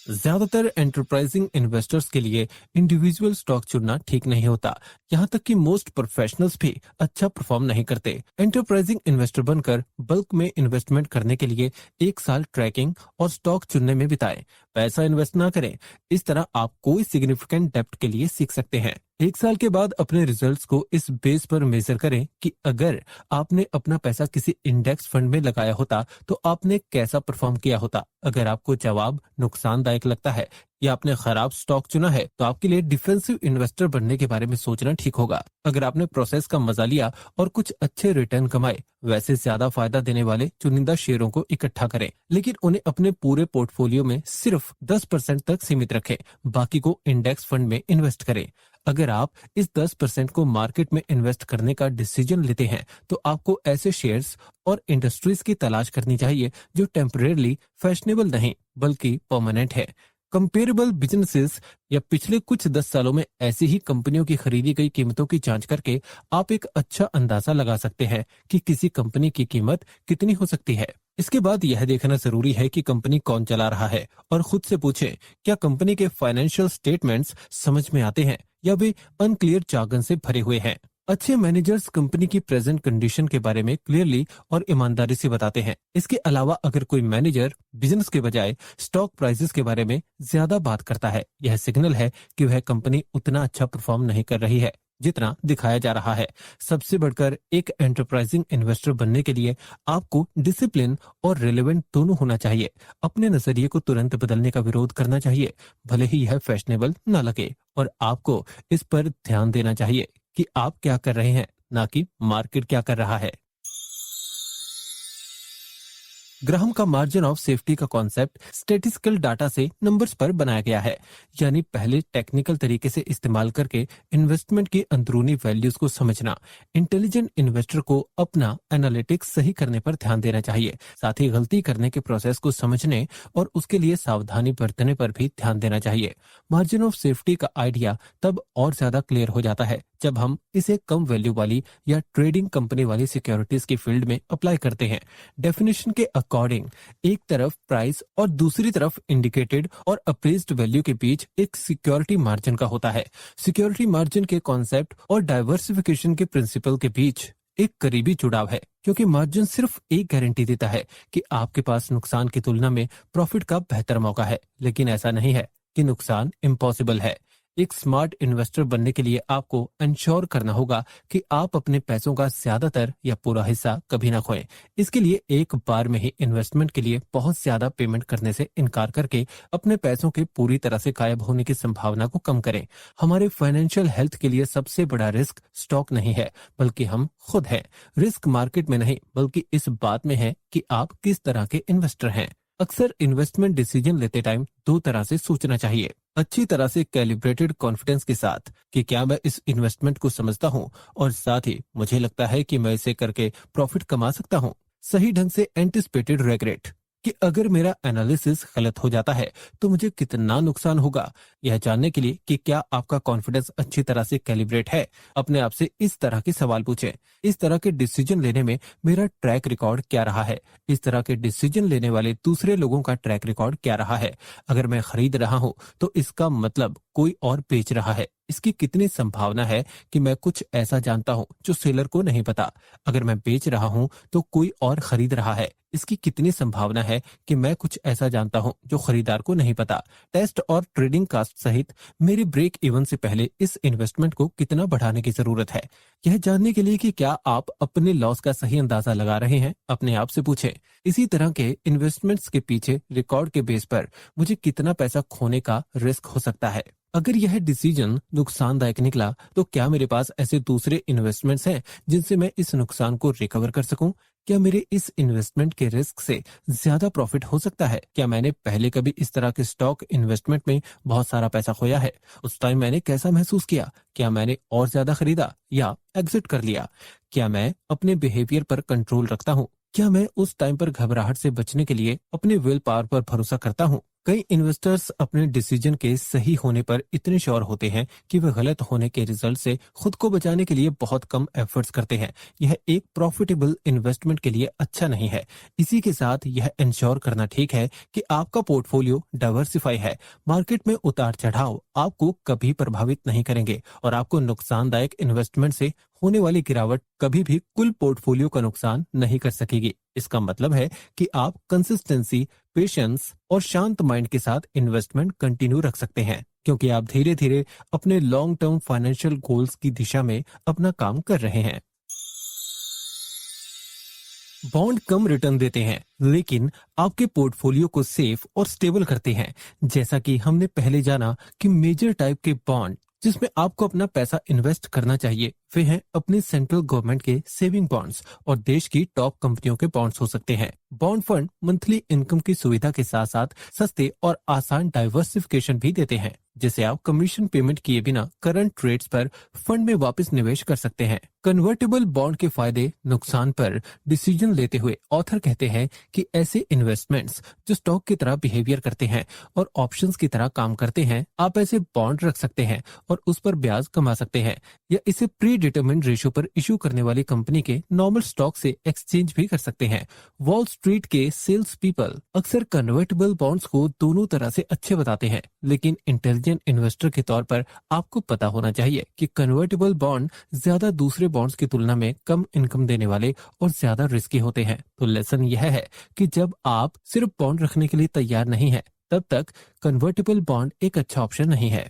ज्यादातर एंटरप्राइजिंग इन्वेस्टर्स के लिए इंडिविजुअल स्टॉक चुनना ठीक नहीं होता, यहाँ तक कि मोस्ट प्रोफेशनल्स भी अच्छा परफॉर्म नहीं करते। एंटरप्राइजिंग इन्वेस्टर बनकर बल्क में इन्वेस्टमेंट करने के लिए 1 साल ट्रैकिंग और स्टॉक चुनने में बिताएं। पैसा इन्वेस्ट ना करें। इस तरह आप कोई सिग्निफिकेंट डेप्ट के लिए सीख सकते हैं। 1 साल के बाद अपने रिजल्ट्स को इस बेस पर मेजर करें कि अगर आपने अपना पैसा किसी इंडेक्स फंड में लगाया होता तो आपने कैसा परफॉर्म किया होता। अगर आपको जवाब नुकसानदायक लगता है या आपने खराब स्टॉक चुना है तो आपके लिए डिफेंसिव इन्वेस्टर बनने के बारे में सोचना ठीक होगा। अगर आपने प्रोसेस का मजा लिया और कुछ अच्छे रिटर्न कमाए, वैसे ज्यादा फायदा देने वाले चुनिंदा शेयरों को इकट्ठा करें, लेकिन उन्हें अपने पूरे पोर्टफोलियो में सिर्फ 10% तक सीमित रखें। बाकी को इंडेक्स फंड में इन्वेस्ट करें। अगर आप इस 10% को मार्केट में इन्वेस्ट करने का डिसीजन लेते हैं तो आपको ऐसे शेयर्स और इंडस्ट्रीज की तलाश करनी चाहिए जो टेम्परेरी फैशनेबल नहीं बल्कि परमानेंट है। कंपेरेबल बिजनेसेस या पिछले कुछ 10 सालों में ऐसी ही कंपनियों की खरीदी गई कीमतों की जांच करके आप एक अच्छा अंदाजा लगा सकते हैं कि किसी कंपनी की कीमत कितनी हो सकती है। इसके बाद यह देखना जरूरी है कि कंपनी कौन चला रहा है और खुद से पूछें क्या कंपनी के फाइनेंशियल स्टेटमेंट्स समझ में आते हैं या वे अनक्लियर जार्गन से भरे हुए हैं। अच्छे मैनेजर्स कंपनी की प्रेजेंट कंडीशन के बारे में क्लियरली और ईमानदारी से बताते हैं। इसके अलावा अगर कोई मैनेजर बिजनेस के बजाय स्टॉक प्राइसेस के बारे में ज्यादा बात करता है, यह सिग्नल है कि वह कंपनी उतना अच्छा परफॉर्म नहीं कर रही है जितना दिखाया जा रहा है। सबसे बढ़कर एक एंटरप्राइजिंग इन्वेस्टर बनने के लिए आपको डिसिप्लिन और रिलेवेंट दोनों होना चाहिए। अपने नजरिए को तुरंत बदलने का विरोध करना चाहिए, भले ही यह फैशनेबल ना लगे, और आपको इस पर ध्यान देना चाहिए कि आप क्या कर रहे हैं, ना कि मार्केट क्या कर रहा है। ग्राहम का मार्जिन ऑफ सेफ्टी का कॉन्सेप्ट स्टैटिस्टिकल डाटा से नंबर्स पर बनाया गया है, यानी पहले टेक्निकल तरीके से इस्तेमाल करके इन्वेस्टमेंट की अंदरूनी वैल्यूज को समझना। इंटेलिजेंट इन्वेस्टर को अपना एनालिटिक्स सही करने पर ध्यान देना चाहिए, साथ ही गलती करने के प्रोसेस को समझने और उसके लिए सावधानी बरतने पर भी ध्यान देना चाहिए। मार्जिन ऑफ सेफ्टी का आइडिया तब और ज्यादा क्लियर हो जाता है जब हम इसे कम वैल्यू वाली या ट्रेडिंग कंपनी वाली सिक्योरिटीज की फील्ड में अप्लाई करते हैं। डेफिनेशन के अकॉर्डिंग एक तरफ प्राइस और दूसरी तरफ इंडिकेटेड और अप्रेज्ड वैल्यू के बीच एक सिक्योरिटी मार्जिन का होता है। सिक्योरिटी मार्जिन के कॉन्सेप्ट और डाइवर्सिफिकेशन के प्रिंसिपल के बीच एक करीबी जुड़ाव है, क्योंकि मार्जिन सिर्फ एक गारंटी देता है कि आपके पास नुकसान की तुलना में प्रॉफिट का बेहतर मौका है, लेकिन ऐसा नहीं है कि नुकसान इम्पॉसिबल है। एक स्मार्ट इन्वेस्टर बनने के लिए आपको इंश्योर करना होगा कि आप अपने पैसों का ज्यादातर या पूरा हिस्सा कभी ना खोएं। इसके लिए एक बार में ही इन्वेस्टमेंट के लिए बहुत ज्यादा पेमेंट करने से इनकार करके अपने पैसों के पूरी तरह से गायब होने की संभावना को कम करें। हमारे फाइनेंशियल हेल्थ के लिए सबसे बड़ा रिस्क स्टॉक नहीं है, बल्कि हम खुद हैं। रिस्क मार्केट में नहीं, बल्कि इस बात में है कि आप किस तरह के इन्वेस्टर हैं। अक्सर इन्वेस्टमेंट डिसीजन लेते टाइम दो तरह से सोचना चाहिए। अच्छी तरह से कैलिब्रेटेड कॉन्फिडेंस के साथ कि क्या मैं इस इन्वेस्टमेंट को समझता हूं और साथ ही मुझे लगता है कि मैं इसे करके प्रॉफिट कमा सकता हूं। सही ढंग से एंटिसिपेटेड रेग्रेट कि अगर मेरा एनालिसिस गलत हो जाता है तो मुझे कितना नुकसान होगा। यह जानने के लिए कि क्या आपका कॉन्फिडेंस अच्छी तरह से कैलिब्रेट है, अपने आप से इस तरह के सवाल पूछें। इस तरह के डिसीजन लेने में मेरा ट्रैक रिकॉर्ड क्या रहा है? इस तरह के डिसीजन लेने वाले दूसरे लोगों का ट्रैक रिकॉर्ड क्या रहा है? अगर मैं खरीद रहा हूं तो इसका मतलब कोई और बेच रहा है। इसकी कितनी संभावना है कि मैं कुछ ऐसा जानता हूं जो सेलर को नहीं पता? अगर मैं बेच रहा हूं तो कोई और खरीद रहा है। इसकी कितनी संभावना है कि मैं कुछ ऐसा जानता हूं जो खरीदार को नहीं पता? टेस्ट और ट्रेडिंग कास्ट सहित मेरे ब्रेक इवन से पहले इस इन्वेस्टमेंट को कितना बढ़ाने की जरूरत है? यह जानने के लिए कि क्या आप अपने लॉस का सही अंदाजा लगा रहे हैं, अपने आप से पूछें। इसी तरह के इन्वेस्टमेंट्स के पीछे रिकॉर्ड के बेस पर मुझे कितना पैसा खोने का रिस्क हो सकता है? अगर यह डिसीजन नुकसानदायक निकला तो क्या मेरे पास ऐसे दूसरे इन्वेस्टमेंट्स हैं जिनसे मैं इस नुकसान को रिकवर कर सकूं? क्या मेरे इस इन्वेस्टमेंट के रिस्क से ज्यादा प्रॉफिट हो सकता है? क्या मैंने पहले कभी इस तरह के स्टॉक इन्वेस्टमेंट में बहुत सारा पैसा खोया है? उस टाइम मैंने कैसा महसूस किया? क्या मैंने और ज्यादा खरीदा या एग्जिट कर लिया? क्या मैं अपने बिहेवियर पर कंट्रोल रखता हूँ? क्या मैं उस टाइम पर घबराहट से बचने के लिए अपने विल पावर पर भरोसा करता हूँ? कई इन्वेस्टर्स अपने डिसीजन के सही होने पर इतने श्योर होते हैं कि वे गलत होने के रिजल्ट से खुद को बचाने के लिए बहुत कम एफर्ट्स करते हैं। यह एक प्रॉफिटेबल इन्वेस्टमेंट के लिए अच्छा नहीं है। इसी के साथ यह इंश्योर करना ठीक है कि आपका पोर्टफोलियो डाइवर्सिफाई है। मार्केट में उतार चढ़ाव आपको कभी प्रभावित नहीं करेंगे और आपको नुकसानदायक इन्वेस्टमेंट से होने वाली गिरावट कभी भी कुल पोर्टफोलियो का नुकसान नहीं कर सकेगी। इसका मतलब है कि आप कंसिस्टेंसी, पेशेंस और शांत माइंड के साथ इन्वेस्टमेंट कंटिन्यू रख सकते हैं, क्योंकि आप धीरे धीरे अपने लॉन्ग टर्म फाइनेंशियल गोल्स की दिशा में अपना काम कर रहे हैं। बॉन्ड कम रिटर्न देते हैं, लेकिन आपके पोर्टफोलियो को सेफ और स्टेबल करते हैं। जैसा कि हमने पहले जाना कि मेजर टाइप के बॉन्ड जिसमें आपको अपना पैसा इन्वेस्ट करना चाहिए वे हैं अपनी सेंट्रल गवर्नमेंट के सेविंग बॉन्ड्स और देश की टॉप कंपनियों के बॉन्ड्स हो सकते हैं। बॉन्ड फंड मंथली इनकम की सुविधा के साथ साथ सस्ते और आसान डाइवर्सिफिकेशन भी देते हैं, जिसे आप कमीशन पेमेंट किए बिना करंट रेट्स पर फंड में वापस निवेश कर सकते हैं। कन्वर्टेबल बॉन्ड के फायदे नुकसान पर डिसीजन लेते हुए ऑथर कहते हैं कि ऐसे इन्वेस्टमेंट्स जो स्टॉक की तरह बिहेवियर करते हैं और ऑप्शंस की तरह काम करते हैं, आप ऐसे बॉन्ड रख सकते हैं और उस पर ब्याज कमा सकते हैं, या इसे प्री डिटरमिन्ड रेशियो पर इशू करने वाली कंपनी के नॉर्मल स्टॉक से एक्सचेंज भी कर सकते हैं। वॉल स्ट्रीट के सेल्स पीपल अक्सर कन्वर्टेबल बॉन्ड्स को दोनों तरह से अच्छे बताते हैं, लेकिन इंटेलिजेंट इन्वेस्टर के तौर पर आपको पता होना चाहिए कि कन्वर्टेबल बॉन्ड ज्यादा दूसरे बॉन्ड्स की तुलना में कम इनकम देने वाले और ज्यादा रिस्की होते हैं। तो लेसन यह है कि जब आप सिर्फ बॉन्ड रखने के लिए तैयार नहीं है, तब तक कन्वर्टेबल बॉन्ड एक अच्छा ऑप्शन नहीं है।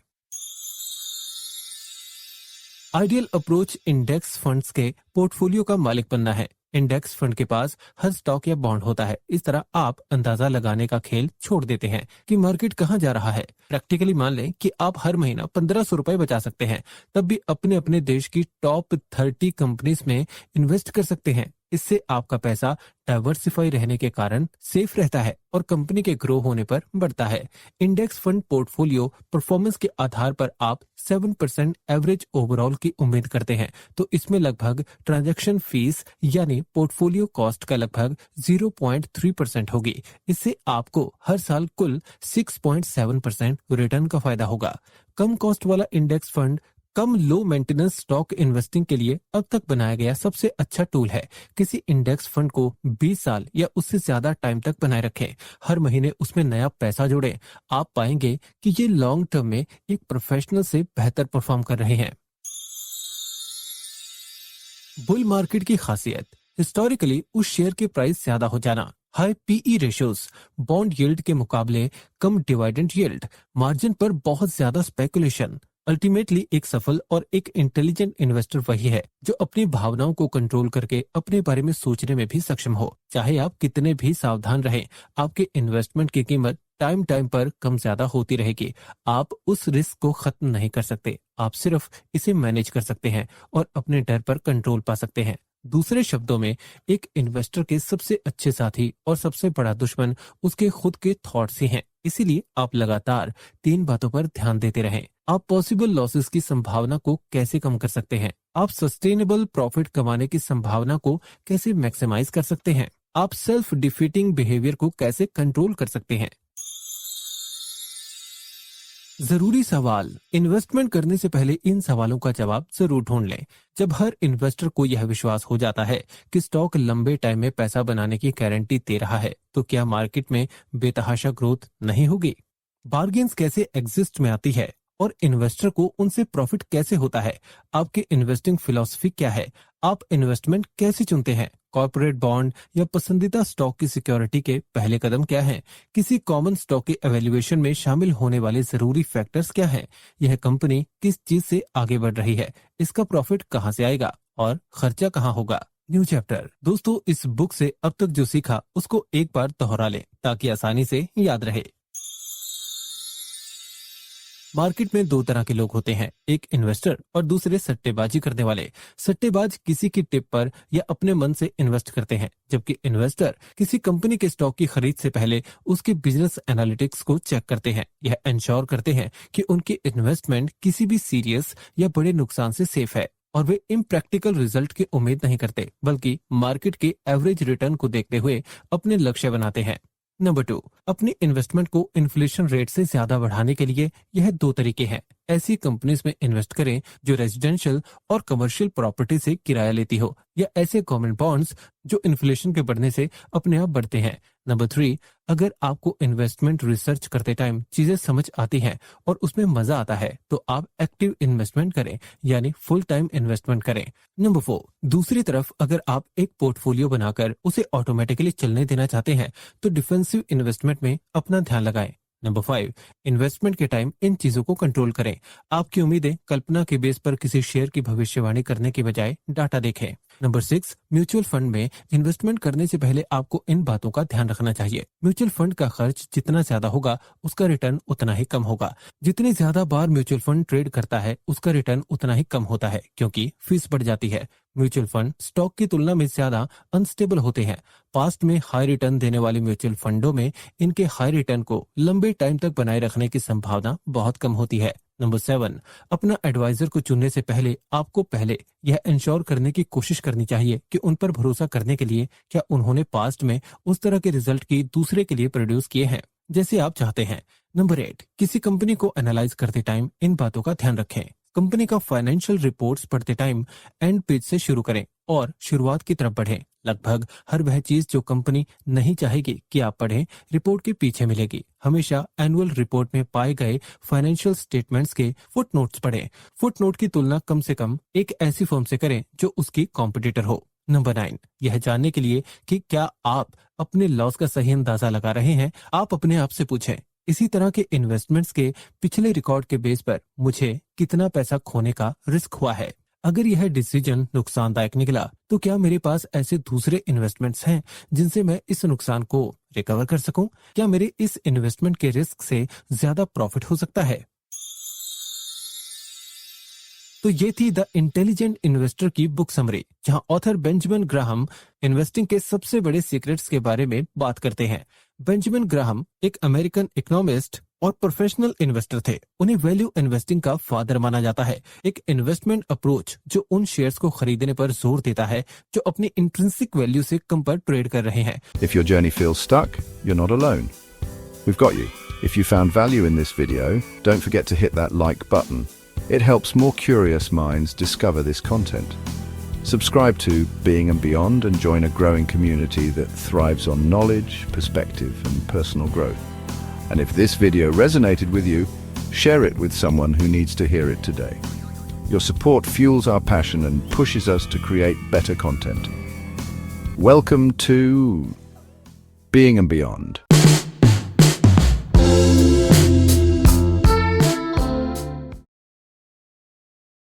आइडियल अप्रोच इंडेक्स फंड्स के पोर्टफोलियो का मालिक बनना है। इंडेक्स फंड के पास हर स्टॉक या बॉन्ड होता है। इस तरह आप अंदाजा लगाने का खेल छोड़ देते हैं कि मार्केट कहां जा रहा है। प्रैक्टिकली मान लें कि आप हर महीना 1500 रुपए बचा सकते हैं, तब भी अपने अपने देश की टॉप 30 कंपनीज में इन्वेस्ट कर सकते हैं। इससे आपका पैसा डाइवर्सिफाई रहने के कारण सेफ रहता है और कंपनी के ग्रो होने पर बढ़ता है। इंडेक्स फंड पोर्टफोलियो परफॉर्मेंस के आधार पर आप 7% एवरेज ओवरऑल की उम्मीद करते हैं, तो इसमें लगभग ट्रांजैक्शन फीस यानी पोर्टफोलियो कॉस्ट का लगभग 0.3% होगी। इससे आपको हर साल कुल 6.7% रिटर्न का फायदा होगा। कम कॉस्ट वाला इंडेक्स फंड कम लो मेंटेनेंस स्टॉक इन्वेस्टिंग के लिए अब तक बनाया गया सबसे अच्छा टूल है। किसी इंडेक्स फंड को 20 साल या उससे ज्यादा टाइम तक बनाए रखें, हर महीने उसमें नया पैसा जोड़ें, आप पाएंगे कि ये लॉन्ग टर्म में एक प्रोफेशनल से बेहतर परफॉर्म कर रहे हैं। बुल मार्केट की खासियत, हिस्टोरिकली उस शेयर के प्राइस ज्यादा हो जाना, high PE ratios, bond yield के मुकाबले कम डिविडेंड यील्ड, मार्जिन पर बहुत ज्यादा स्पेकुलेशन। अल्टीमेटली एक सफल और एक इंटेलिजेंट इन्वेस्टर वही है जो अपनी भावनाओं को कंट्रोल करके अपने बारे में सोचने में भी सक्षम हो। चाहे आप कितने भी सावधान रहें, आपके इन्वेस्टमेंट की कीमत टाइम टाइम पर कम ज्यादा होती रहेगी। आप उस रिस्क को खत्म नहीं कर सकते, आप सिर्फ इसे मैनेज कर सकते हैं और अपने डर पर कंट्रोल पा सकते हैं। दूसरे शब्दों में, एक इन्वेस्टर के सबसे अच्छे साथी और सबसे बड़ा दुश्मन उसके खुद के थॉट्स ही हैं। इसीलिए आप लगातार 3 बातों पर ध्यान देते रहें। आप पॉसिबल लॉसेस की संभावना को कैसे कम कर सकते हैं, आप सस्टेनेबल प्रॉफिट कमाने की संभावना को कैसे मैक्सिमाइज कर सकते हैं, आप सेल्फ डिफीटिंग बिहेवियर को कैसे कंट्रोल कर सकते हैं। जरूरी सवाल, इन्वेस्टमेंट करने से पहले इन सवालों का जवाब जरूर ढूंढ लें। जब हर इन्वेस्टर को यह विश्वास हो जाता है कि स्टॉक लंबे टाइम में पैसा बनाने की गारंटी दे रहा है, तो क्या मार्केट में बेतहाशा ग्रोथ नहीं होगी? बार्गेन्स कैसे एग्जिस्ट में आती है और इन्वेस्टर को उनसे प्रॉफिट कैसे होता है? आपकी इन्वेस्टिंग फिलॉसफी क्या है? आप इन्वेस्टमेंट कैसे चुनते हैं? कॉर्पोरेट बॉन्ड या पसंदीदा स्टॉक की सिक्योरिटी के पहले कदम क्या हैं? किसी कॉमन स्टॉक के एवेल्युएशन में शामिल होने वाले जरूरी फैक्टर्स क्या हैं? यह कंपनी किस चीज से आगे बढ़ रही है? इसका प्रॉफिट कहां से आएगा और खर्चा कहां होगा? New chapter. दोस्तों, इस बुक से अब तक जो सीखा उसको एक बार दोहरा लें ताकि आसानी से याद रहे। मार्केट में 2 तरह के लोग होते हैं, एक इन्वेस्टर और दूसरे सट्टेबाजी करने वाले। सट्टेबाज किसी की टिप पर या अपने मन से इन्वेस्ट करते हैं, जबकि इन्वेस्टर किसी कंपनी के स्टॉक की खरीद से पहले उसके बिजनेस एनालिटिक्स को चेक करते हैं। यह इंश्योर करते हैं कि उनकी इन्वेस्टमेंट किसी भी सीरियस या बड़े नुकसान से सेफ है और वे इम्प्रैक्टिकल रिजल्ट की उम्मीद नहीं करते, बल्कि मार्केट के एवरेज रिटर्न को देखते हुए अपने लक्ष्य बनाते हैं। नंबर 2, अपनी इन्वेस्टमेंट को इन्फ्लेशन रेट से ज्यादा बढ़ाने के लिए यह 2 तरीके हैं। ऐसी कंपनीज में इन्वेस्ट करें जो रेजिडेंशियल और कमर्शियल प्रॉपर्टी से किराया लेती हो, या ऐसे गवर्नमेंट बॉन्ड्स जो इन्फ्लेशन के बढ़ने से अपने आप बढ़ते हैं। नंबर 3, अगर आपको इन्वेस्टमेंट रिसर्च करते टाइम चीजें समझ आती हैं और उसमें मजा आता है, तो आप एक्टिव इन्वेस्टमेंट करें, यानी फुल टाइम इन्वेस्टमेंट करें। नंबर 4, दूसरी तरफ अगर आप एक पोर्टफोलियो बनाकर उसे ऑटोमेटिकली चलने देना चाहते हैं, तो डिफेंसिव इन्वेस्टमेंट में अपना ध्यान लगाएं। नंबर 5, इन्वेस्टमेंट के टाइम इन चीजों को कंट्रोल करें। आपकी उम्मीदें कल्पना के बेस पर किसी शेयर की भविष्यवाणी करने के बजाय डाटा देखें। नंबर 6, म्यूचुअल फंड में इन्वेस्टमेंट करने से पहले आपको इन बातों का ध्यान रखना चाहिए। म्यूचुअल फंड का खर्च जितना ज्यादा होगा, उसका रिटर्न उतना ही कम होगा। जितनी ज्यादा बार म्यूचुअल फंड ट्रेड करता है, उसका रिटर्न उतना ही कम होता है, क्योंकि फीस बढ़ जाती है। म्यूचुअल फंड स्टॉक की तुलना में ज्यादा अनस्टेबल होते हैं। पास्ट में हाई रिटर्न देने वाले म्यूचुअल फंडों में इनके हाई रिटर्न को लंबे टाइम तक बनाए रखने की संभावना बहुत कम होती है। नंबर 7, अपना एडवाइजर को चुनने से पहले आपको पहले यह इंश्योर करने की कोशिश करनी चाहिए कि उन पर भरोसा करने के लिए क्या उन्होंने पास्ट में उस तरह के रिजल्ट की दूसरे के लिए प्रोड्यूस किए हैं जैसे आप चाहते हैं। नंबर 8, किसी कंपनी को एनालाइज करते टाइम इन बातों का ध्यान रखें। कंपनी का फाइनेंशियल रिपोर्ट्स पढ़ते टाइम एंड पेज से शुरू करें और शुरुआत की तरफ बढ़ें। लगभग हर वह चीज जो कंपनी नहीं चाहेगी कि आप पढ़ें, रिपोर्ट के पीछे मिलेगी। हमेशा एनुअल रिपोर्ट में पाए गए फाइनेंशियल स्टेटमेंट्स के फुटनोट्स पढ़ें। फुटनोट की तुलना कम से कम एक ऐसी फर्म से करें जो उसकी कॉम्पिटिटर हो। नंबर 9, यह जानने के लिए कि क्या आप अपने लॉस का सही अंदाजा लगा रहे हैं, आप अपने आप से पूछें, इसी तरह के इन्वेस्टमेंट्स के पिछले रिकॉर्ड के बेस पर मुझे कितना पैसा खोने का रिस्क हुआ है। अगर यह डिसीजन नुकसानदायक निकला तो क्या मेरे पास ऐसे दूसरे इन्वेस्टमेंट्स हैं जिनसे मैं इस नुकसान को रिकवर कर सकूं? क्या मेरे इस इन्वेस्टमेंट के रिस्क से ज्यादा प्रॉफिट हो सकता है? तो ये थी द इंटेलिजेंट इन्वेस्टर की बुक समरी, जहां ऑथर बेंजामिन ग्राहम इन्वेस्टिंग के सबसे बड़े सीक्रेट्स के बारे में बात करते हैं। बेंजामिन ग्राहम एक अमेरिकन इकोनॉमिस्ट और प्रोफेशनल इन्वेस्टर थे। उन्हें वैल्यू इन्वेस्टिंग का फादर माना जाता है, एक इन्वेस्टमेंट अप्रोच जो उन शेयर्स को खरीदने पर जोर देता है जो अपनी इंट्रिंसिक वैल्यू से कम पर ट्रेड कर रहे हैं। If your journey feels stuck, you're not alone. We've got you. If you found value in this video, don't forget to hit that like button. It helps more curious minds discover this content. Subscribe to Being and Beyond and join a growing community that thrives on knowledge, perspective, and personal growth. And if this video resonated with you, share it with someone who needs to hear it today. Your support fuels our passion and pushes us to create better content. Welcome to Being and Beyond.